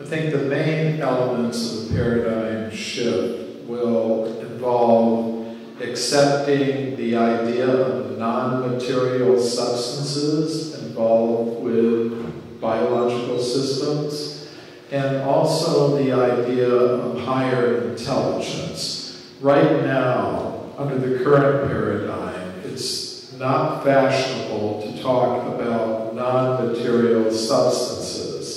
I think the main elements of the paradigm shift will involve accepting the idea of non-material substances involved with biological systems, and also the idea of higher intelligence. Right now, under the current paradigm, it's not fashionable to talk about non-material substances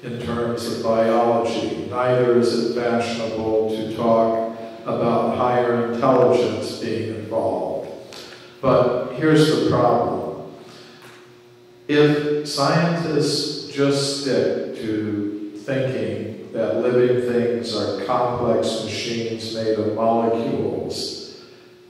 in terms of biology. Neither is it fashionable to talk about higher intelligence being involved. But here's the problem. If scientists just stick to thinking that living things are complex machines made of molecules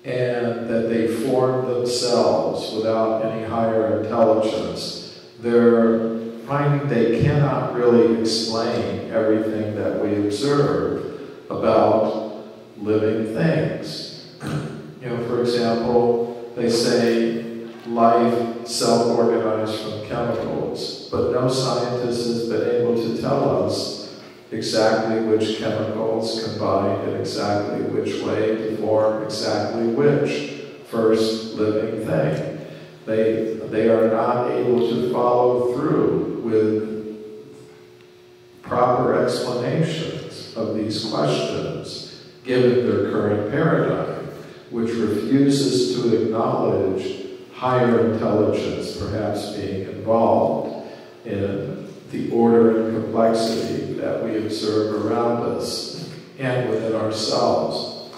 and that they form themselves without any higher intelligence, they're finding they cannot really explain everything that we observe about living things. For example, they say life self-organized from chemicals, but no scientist has been able to tell us exactly which chemicals combine in exactly which way to form exactly which first living thing. They are not able to follow through with proper explanations of these questions, given their current paradigm, which refuses to acknowledge higher intelligence perhaps being involved in the order and complexity that we observe around us and within ourselves.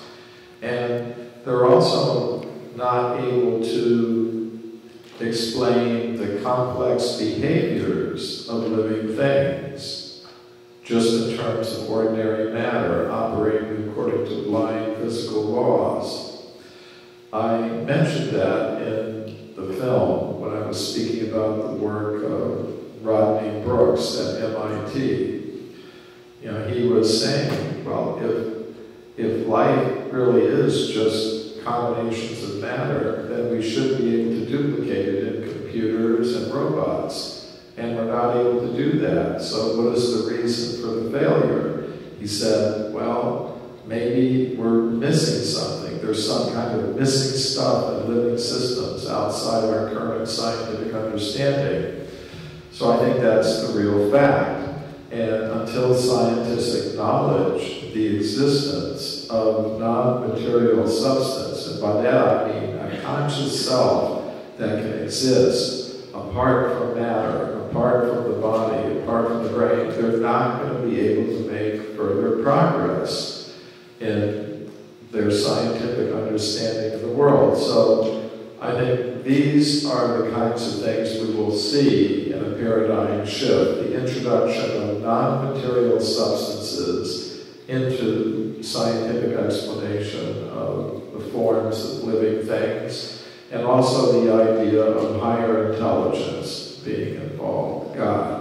And they're also not able to explain the complex behaviors of living things, just in terms of ordinary matter operating according to blind physical laws. I mentioned that in the film when I was speaking about the work of Rodney Brooks at MIT. He was saying, well, if life really is just combinations of matter, then we should be able to duplicate it in computers and robots. And we're not able to do that. So what is the reason for the failure? He said, well, maybe we're missing something. There's some kind of missing stuff in living systems outside our current scientific understanding. So I think that's the real fact. And until scientists acknowledge the existence of non-material substance, and by that I mean a conscious self that can exist apart from matter, apart from the body, apart from the brain, they're not going to be able to make further progress in their scientific understanding of the world. So I think these are the kinds of things we will see in a paradigm shift, the introduction of non-material substances into scientific explanation of the forms of living things, and also the idea of higher intelligence being involved, God.